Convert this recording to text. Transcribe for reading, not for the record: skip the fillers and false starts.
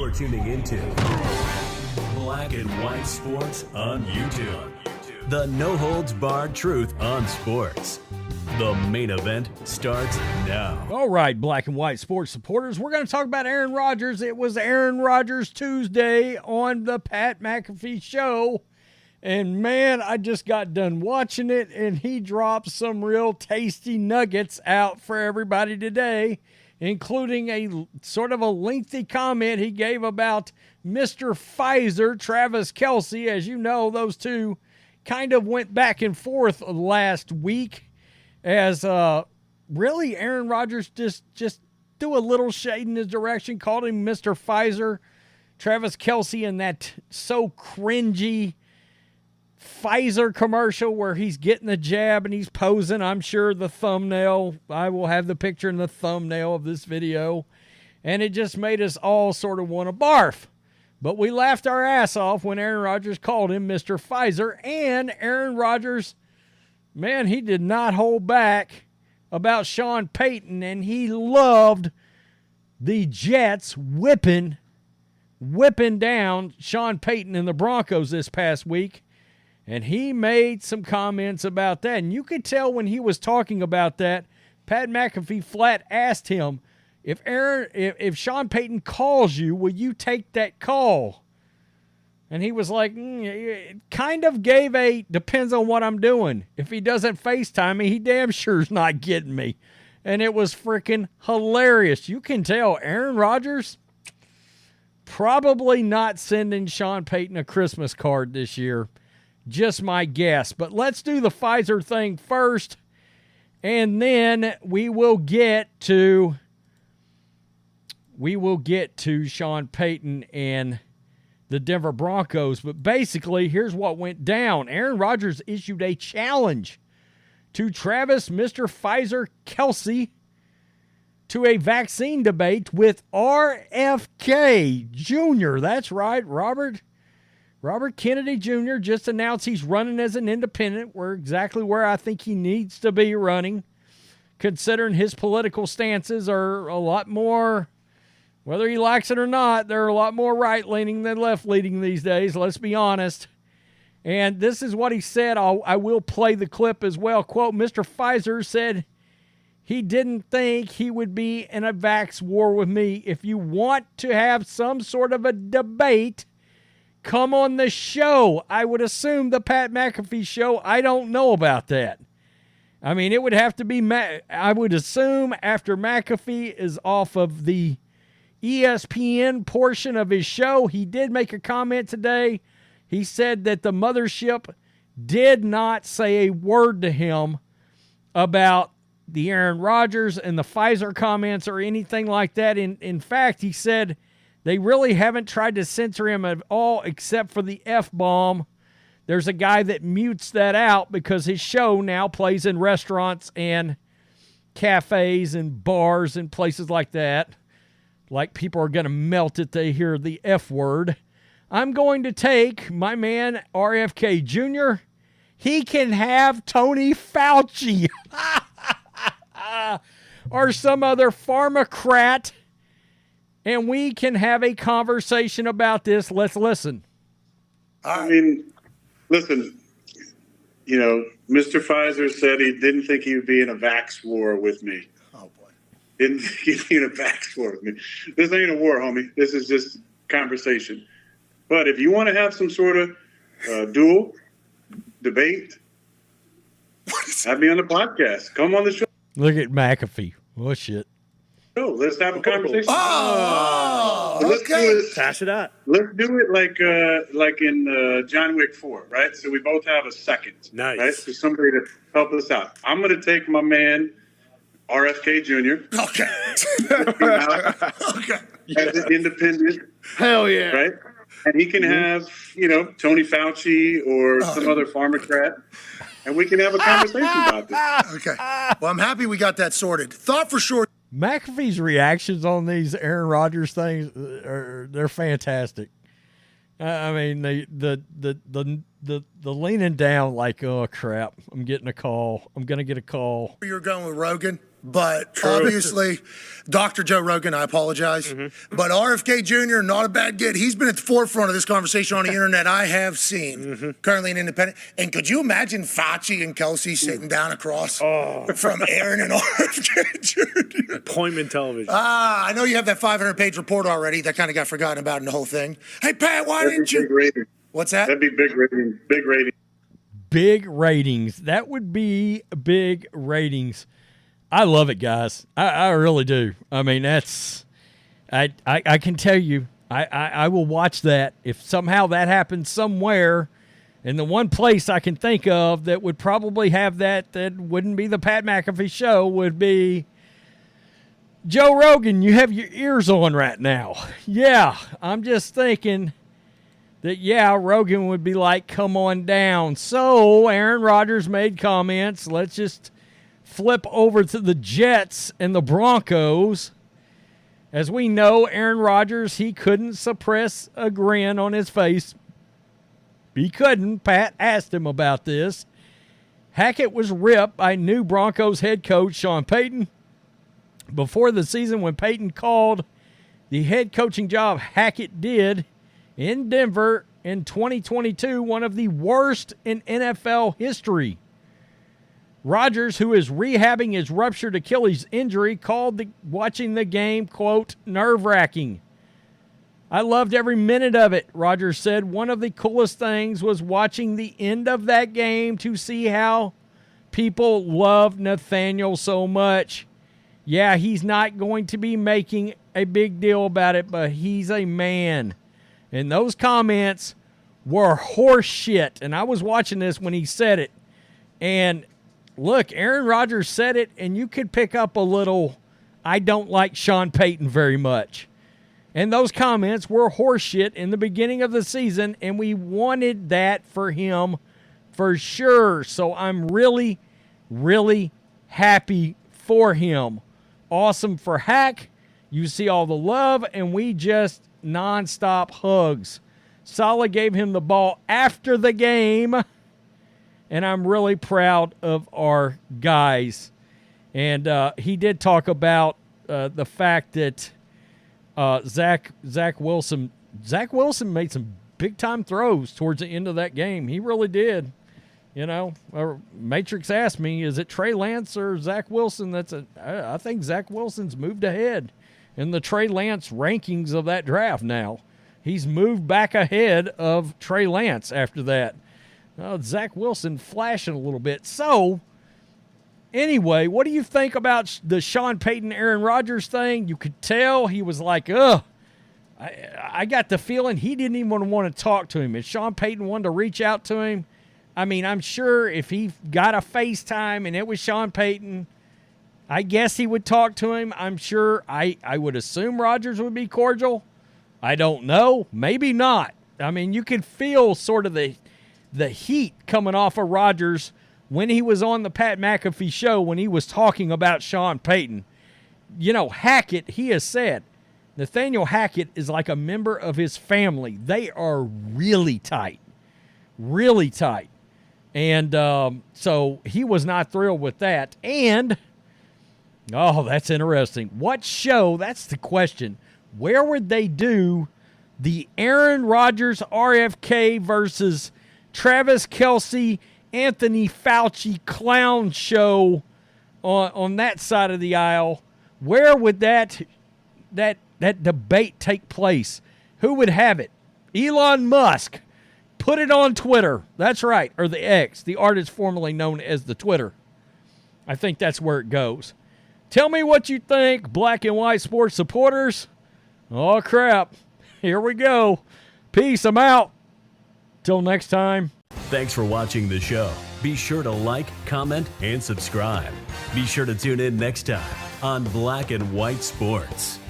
You're tuning into Black and White Sports on YouTube. The no-holds-barred truth on sports. The main event starts now. All right, Black and White Sports supporters, we're going to talk about Aaron Rodgers. It was Aaron Rodgers Tuesday on the Pat McAfee Show. And, man, I just got done watching it, and he dropped some real tasty nuggets out for everybody today, including a sort of a lengthy comment he gave about Mr. Pfizer, Travis Kelce. As you know, those two kind of went back and forth last week as really Aaron Rodgers just threw a little shade in his direction, called him Mr. Pfizer. Travis Kelce in that so cringy Pfizer commercial where he's getting the jab and he's posing. I'm sure the thumbnail, I will have the picture in the thumbnail of this video. And it just made us all sort of want to barf. But we laughed our ass off when Aaron Rodgers called him Mr. Pfizer. And Aaron Rodgers, man, he did not hold back about Sean Payton. And he loved the Jets whipping down Sean Payton and the Broncos this past week. And he made some comments about that. And you could tell when he was talking about that, Pat McAfee flat asked him, if Sean Payton calls you, will you take that call? And he was like, it kind of gave a depends on what I'm doing. If he doesn't FaceTime me, he damn sure's not getting me. And it was freaking hilarious. You can tell Aaron Rodgers probably not sending Sean Payton a Christmas card this year. Just my guess. But let's do the Pfizer thing first, and then we will get to Sean Payton and the Denver Broncos. But basically, here's what went down. Aaron Rodgers issued a challenge to Travis Mr. Pfizer Kelce to a vaccine debate with RFK Jr. That's right, Robert Kennedy Jr. just announced he's running as an independent. We're exactly where I think he needs to be running, considering his political stances are a lot more, whether he likes it or not, they're a lot more right-leaning than left-leaning these days, let's be honest. And this is what he said. I will play the clip as well. Quote, Mr. Pfizer said he didn't think he would be in a vax war with me. If you want to have some sort of a debate, come on the show. I would assume the Pat McAfee Show. I don't know about that. I mean, it would have to be, I would assume after McAfee is off of the ESPN portion of his show. He did make a comment today. He said that the mothership did not say a word to him about the Aaron Rodgers and the Pfizer comments or anything like that. In fact, he said they really haven't tried to censor him at all except for the F-bomb. There's a guy that mutes that out because his show now plays in restaurants and cafes and bars and places like that. Like people are going to melt if they hear the F word. I'm going to take my man RFK Jr. He can have Tony Fauci or some other pharmacrat, and we can have a conversation about this. Let's listen. I mean, listen, you know, Mr. Pfizer said he didn't think he would be in a vax war with me. Oh, boy. Didn't think he'd be in a vax war with me. This ain't a war, homie. This is just conversation. But if you want to have some sort of duel, debate, have me on the podcast. Come on the show. Look at McAfee. Oh, shit. Let's have a conversation. Oh, okay. Pass it out. Let's do it like in John Wick 4, right? So we both have a second. Nice. Right? So somebody to help us out. I'm going to take my man, RFK Jr. Okay. Okay. As an independent. Hell yeah. Right? And he can have, you know, Tony Fauci or some other pharmacrat, and we can have a conversation about this. Okay. Well, I'm happy we got that sorted. Thought for sure. McAfee's reactions on these Aaron Rodgers things they're fantastic. I mean, the leaning down like, oh crap, I'm getting a call. I'm gonna get a call. You're going with Rogan. but obviously, Dr. Joe Rogan, I apologize. But RFK Jr., not a bad get. He's been at the forefront of this conversation on the internet I have seen, currently an independent. And could you imagine Fauci and Kelce sitting down across from Aaron and RFK Jr.? Appointment television. I know you have that 500-page report already. That kind of got forgotten about in the whole thing. Hey, Pat, why didn't you? Big rating. What's that? That'd be big rating. Big rating. Big ratings. That would be big ratings. I love it, guys. I really do. I mean, that's I can tell you, I will watch that. If somehow that happens somewhere, and the one place I can think of that would probably have that wouldn't be the Pat McAfee Show would be Joe Rogan. You have your ears on right now. Yeah, I'm just thinking that, yeah, Rogan would be like, come on down. So Aaron Rodgers made comments. Let's just flip over to the Jets and the Broncos. As we know, Aaron Rodgers, he couldn't suppress a grin on his face. He couldn't. Pat asked him about this. Hackett was ripped by new Broncos head coach Sean Payton. Before the season, when Payton called the head coaching job Hackett did in Denver in 2022, one of the worst in NFL history. Rodgers, who is rehabbing his ruptured Achilles injury, called watching the game, quote, nerve-wracking. I loved every minute of it, Rodgers said. One of the coolest things was watching the end of that game to see how people love Nathaniel so much. Yeah, he's not going to be making a big deal about it, but he's a man. And those comments were horse shit. And I was watching this when he said it. And look, Aaron Rodgers said it, and you could pick up a little, I don't like Sean Payton very much. And those comments were horseshit in the beginning of the season, and we wanted that for him for sure. So I'm really, really happy for him. Awesome for Hack. You see all the love, and we just nonstop hugs. Saleh gave him the ball after the game, and I'm really proud of our guys. And he did talk about the fact that Zach Wilson made some big-time throws towards the end of that game. He really did. You know, Matrix asked me, is it Trey Lance or Zach Wilson? I think Zach Wilson's moved ahead in the Trey Lance rankings of that draft now. He's moved back ahead of Trey Lance after that. Zach Wilson flashing a little bit. So, anyway, what do you think about the Sean Payton, Aaron Rodgers thing? You could tell he was like, ugh. I got the feeling he didn't even want to talk to him. If Sean Payton wanted to reach out to him, I mean, I'm sure if he got a FaceTime and it was Sean Payton, I guess he would talk to him. I'm sure. I would assume Rodgers would be cordial. I don't know. Maybe not. I mean, you could feel sort of the heat coming off of Rodgers when he was on the Pat McAfee Show when he was talking about Sean Payton. You know, Hackett, he has said, Nathaniel Hackett is like a member of his family. They are really tight. Really tight. And so he was not thrilled with that. And, oh, that's interesting. What show, that's the question. Where would they do the Aaron Rodgers RFK versus Travis Kelce, Anthony Fauci clown show on that side of the aisle? Where would that debate take place? Who would have it? Elon Musk. Put it on Twitter. That's right. Or the X, the artist formerly known as the Twitter. I think that's where it goes. Tell me what you think, black and white sports supporters. Oh, crap. Here we go. Peace. I'm out. Till next time. Thanks for watching the show. Be sure to like, comment, and subscribe. Be sure to tune in next time on Black and White Sports.